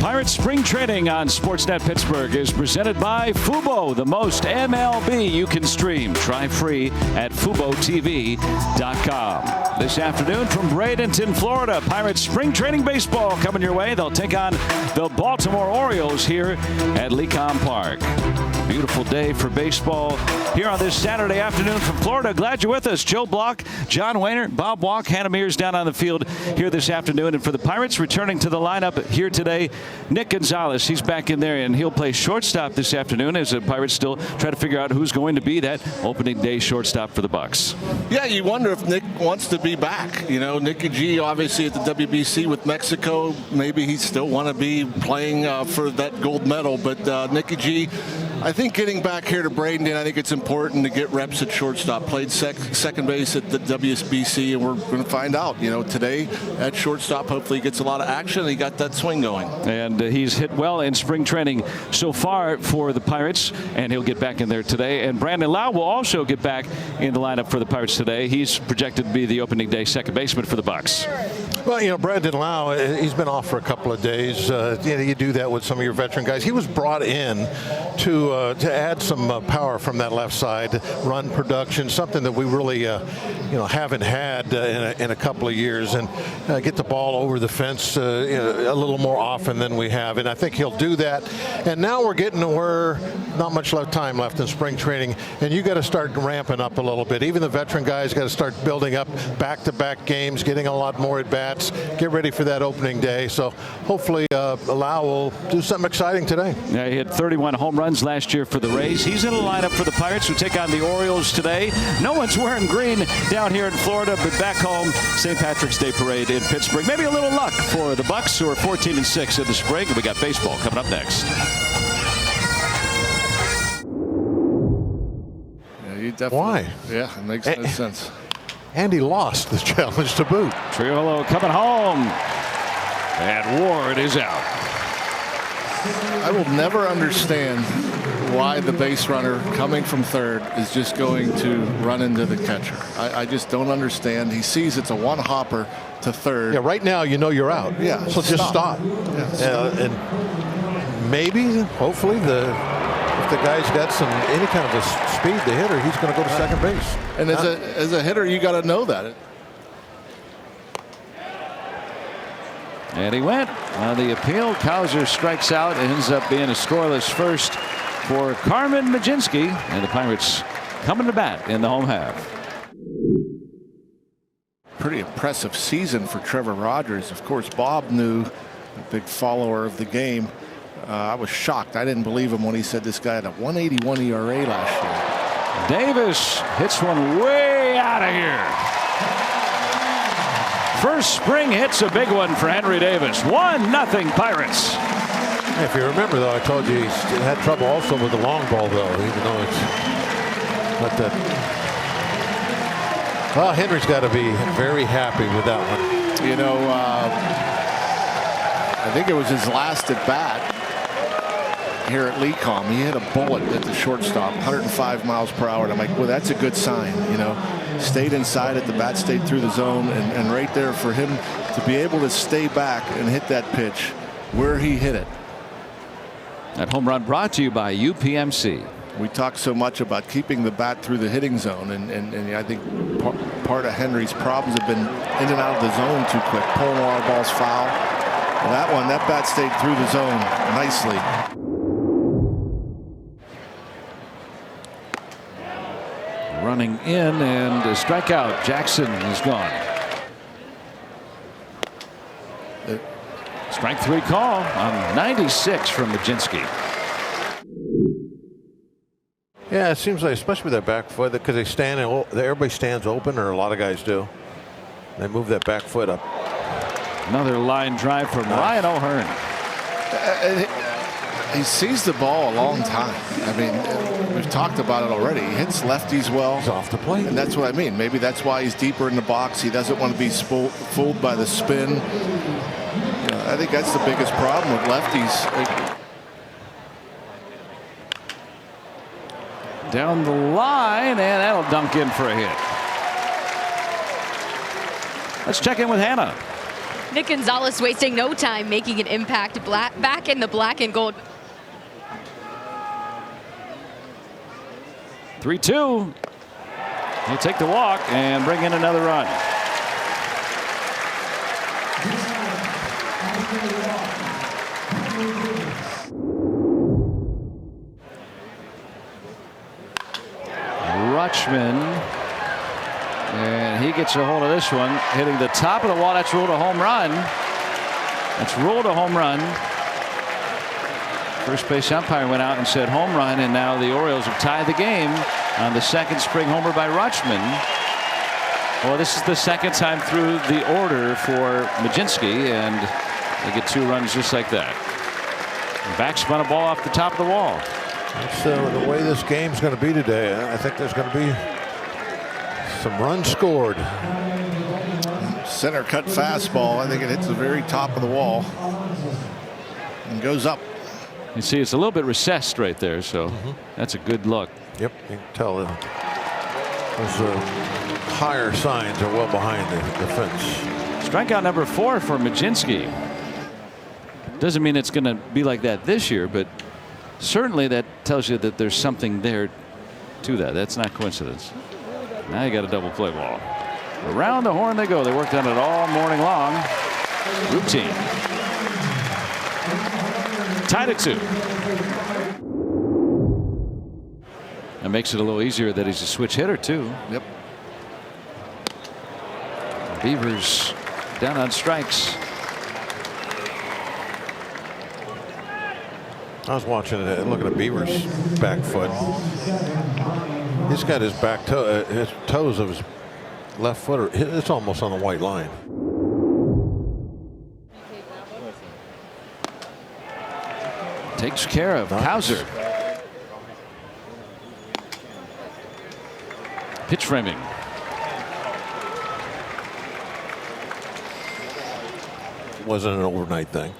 Pirates Spring Training on SportsNet Pittsburgh is presented by Fubo, the most MLB you can stream. Try free at FuboTV.com. This afternoon from Bradenton, Florida, Pirates Spring Training Baseball coming your way. They'll take on the Baltimore Orioles here at Lecom Park. Beautiful day for baseball here on this Saturday afternoon from Florida. Glad you're with us. Joe Block, John Wainer, Bob Walk, Hannah Mears down on the field here this afternoon. And for the Pirates, returning to the lineup here today, Nick Gonzalez. He's back in there, and he'll play shortstop this afternoon as the Pirates still try to figure out who's going to be that opening day shortstop for the Bucks. Yeah, you wonder if Nick wants to be back. You know, Nicky G obviously at the WBC with Mexico. Maybe he still want to be playing for that gold medal. But Nicky G, I think getting back here to Bradenton, I think it's important to get reps at shortstop. Played second base at the WBC, and we're going to find out. You know, today at shortstop, hopefully he gets a lot of action. He got that swing going. And he's hit well in spring training so far for the Pirates, and he'll get back in there today. And Brandon Lau will also get back in the lineup for the Pirates today. He's projected to be the opening day second baseman for the Bucks. Well, you know, Brandon Lau, he's been off for a couple of days. You know, you do that with some of your veteran guys. He was brought in to add some power from that left side, run production, something that we really, you know, haven't had in a couple of years, and get the ball over the fence you know, a little more often than we have. And I think he'll do that. And now we're getting to where not much time left in spring training, and you got to start ramping up a little bit. Even the veteran guys got to start building up back-to-back games, getting a lot more at bats. Get ready for that opening day. So hopefully Lau will do something exciting today. Yeah, he hit 31 home runs last year for the Rays. He's in the lineup for the Pirates, who take on the Orioles today. No one's wearing green down here in Florida, but back home, St. Patrick's Day Parade in Pittsburgh. Maybe a little luck for the Bucks, who are 14-6 in the spring. And we got baseball coming up next. Yeah, you definitely. Why? Yeah, it makes no sense. And he lost the challenge to boot. Triolo coming home, and Ward is out. I will never understand why the base runner coming from third is just going to run into the catcher. I just don't understand. He sees it's a one hopper to third. Yeah, right now you know you're out. Yeah, so just stop. Yeah, stop. And maybe, hopefully, if the guy's got any kind of a speed, the hitter, he's going to go to second base. And as a hitter, you got to know that. And he went on the appeal. Kauser strikes out and ends up being a scoreless first for Carmen Majinski, and the Pirates coming to bat in the home half. Pretty impressive season for Trevor Rogers. Of course, Bob knew, a big follower of the game. I was shocked. I didn't believe him when he said this guy had a 1.81 ERA last year. Davis hits one way out of here. First spring hit's a big one for Henry Davis. 1-0 Pirates. If you remember, though, I told you he had trouble also with the long ball, though, even though it's not that. Well, Henry's got to be very happy with that one. You know, I think it was his last at bat here at Lecom. He hit a bullet at the shortstop, 105 miles per hour. And I'm like, well, that's a good sign. You know, stayed inside it, the bat stayed through the zone, and right there for him to be able to stay back and hit that pitch where he hit it. That home run brought to you by UPMC. We talk so much about keeping the bat through the hitting zone, and I think part of Henry's problems have been in and out of the zone too quick, pulling a lot of balls foul. Well, that bat stayed through the zone nicely. Running in, and a strikeout. Jackson is gone. Strike three call on 96 from Majinski. Yeah, it seems like, especially with that back foot, because everybody stands open, or a lot of guys do. They move that back foot up. Another line drive from Ryan O'Hearn. He sees the ball a long time. I mean, we've talked about it already. He hits lefties well. He's off the plate. And that's what I mean. Maybe that's why he's deeper in the box. He doesn't want to be fooled by the spin. I think that's the biggest problem with lefties. Down the line, and that'll dunk in for a hit. Let's check in with Hannah. Nick Gonzalez wasting no time making an impact back in the black and gold. 3-2. He'll take the walk and bring in another run. Rutschman, and he gets a hold of this one, hitting the top of the wall. That's ruled a home run. That's ruled a home run. First base umpire went out and said home run, and now the Orioles have tied the game on the second spring homer by Rutschman. Well, this is the second time through the order for Majinski, and they get 2 runs just like that. Backspun a ball off the top of the wall. That's the way this game's going to be today. I think there's going to be some runs scored. Center cut fastball. I think it hits the very top of the wall and goes up. You see, it's a little bit recessed right there, so that's a good look. Yep, you can tell those higher signs are well behind the fence. Strikeout number 4 for Majinski. Doesn't mean it's going to be like that this year, but certainly that tells you that there's something there to that. That's not coincidence. Now you got a double play ball. Around the horn they go. They worked on it all morning long. Routine. Tied at 2. That makes it a little easier that he's a switch hitter too. Yep. Beavers down on strikes. I was watching it, looking at Beaver's back foot. He's got his back toe, his toes of his left foot. It's almost on the white line. Takes care of Hauser. Pitch framing. Wasn't an overnight thing.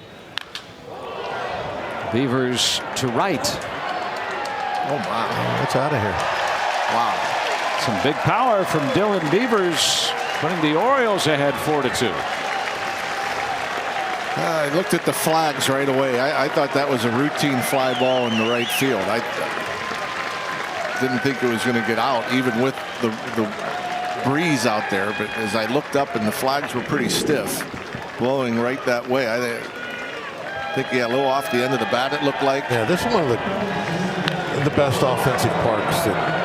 Beavers to right. Oh, wow. That's out of here. Wow. Some big power from Dylan Beavers, putting the Orioles ahead 4-2. I looked at the flags right away. I thought that was a routine fly ball in the right field. I didn't think it was going to get out, even with the breeze out there. But as I looked up, and the flags were pretty stiff, blowing right that way. I think he got a little off the end of the bat, it looked like. Yeah, this is one of the best offensive parks that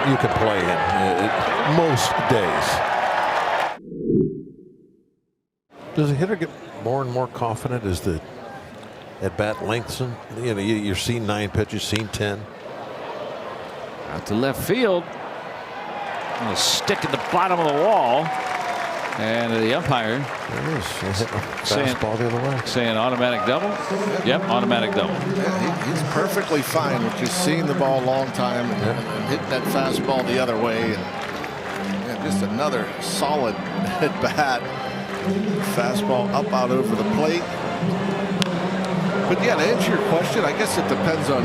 you can play in most days. Does the hitter get more and more confident as the at bat lengthens? You know, you're seeing 9 pitches, seeing 10. Out to left field. A stick at the bottom of the wall. And the umpire Fastball the other way. Saying automatic double. Yep, automatic double. Yeah, he's perfectly fine with just seeing the ball a long time and hitting that fastball the other way. And just another solid at bat. Fastball up out over the plate. But yeah, to answer your question, I guess it depends on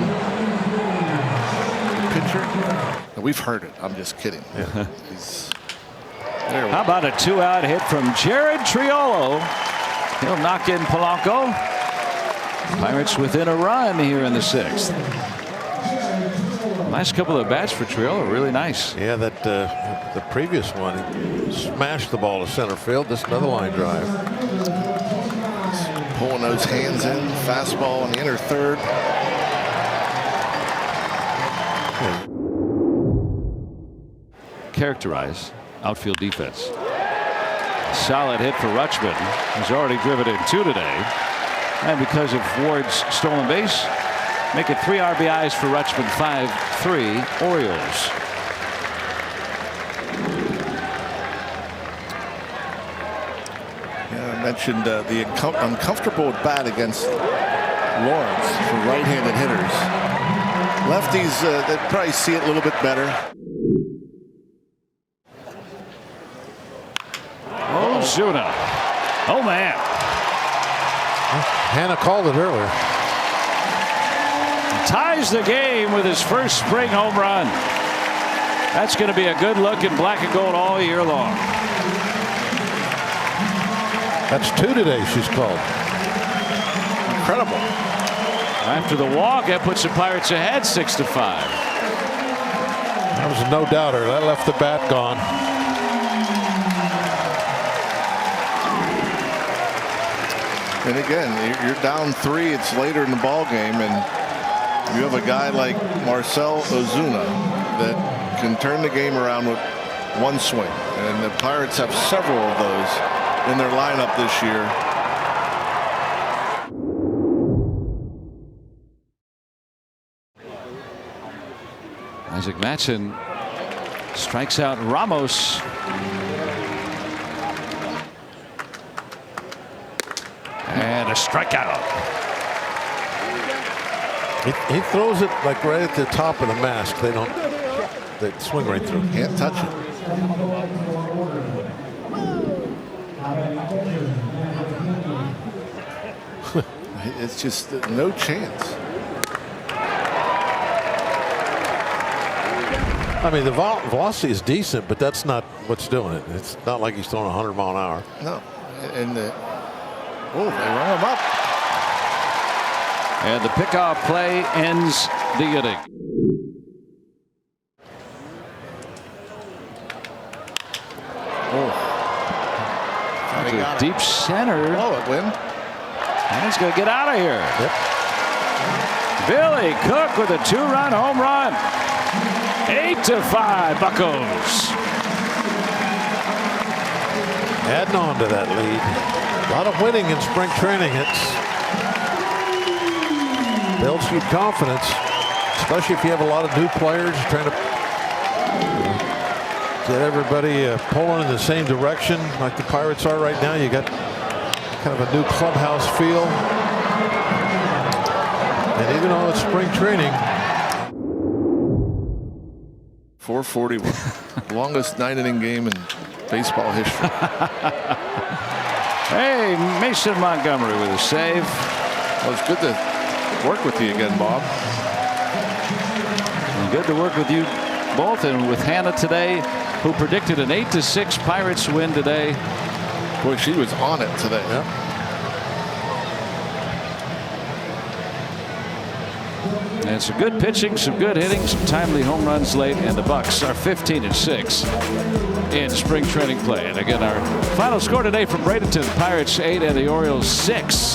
the pitcher. We've heard it. I'm just kidding. Yeah. How about a 2-out hit from Jared Triolo? He'll knock in Polanco. Pirates within a run here in the 6th. Last couple of bats for Triolo, really nice. Yeah, that the previous one, he smashed the ball to center field. This another line drive. Pulling those hands in, fastball in the inner third. Characterize outfield defense. Solid hit for Rutschman. He's already driven in 2 today. And because of Ward's stolen base, make it 3 RBIs for Rutschman, 5-3 Orioles. Yeah, I mentioned the uncomfortable at bat against Lawrence for right-handed hitters. Lefties, they probably see it a little bit better. Ozuna. Oh, man. Hannah called it earlier. Ties the game with his first spring home run. That's going to be a good look in black and gold all year long. That's 2 today she's called. Incredible. After the walk, that puts the Pirates ahead 6-5. That was a no doubter. That left the bat gone. And again, you're down 3. It's later in the ball game, and you have a guy like Marcell Ozuna that can turn the game around with one swing. And the Pirates have several of those in their lineup this year. Isaac Matson strikes out Ramos. And a strikeout. He throws it like right at the top of the mask. They swing right through. Can't touch it. It's just no chance. I mean, the velocity is decent, but that's not what's doing it. It's not like he's throwing 100 mile an hour. No. And they run him up. And the pickoff play ends the inning. Deep center. Blow it, Win. And he's going to get out of here. Yep. Billy Cook with a 2-run home run. 8-5 Buccos. Adding on to that lead. A lot of winning in spring training. It builds you confidence, especially if you have a lot of new players trying to get everybody pulling in the same direction like the Pirates are right now. You got kind of a new clubhouse feel. And even though it's spring training. 441. Longest 9-inning game in baseball history. Hey, Mason Montgomery with a save. Well, it's good to work with you again, Bob. And good to work with you both, and with Hannah today, who predicted an 8-6 Pirates win today. Boy, she was on it today. Yep. And some good pitching, some good hitting, some timely home runs late, and the Bucks are 15-6 in spring training play. And again, our final score today from Bradenton: Pirates 8 and the Orioles 6.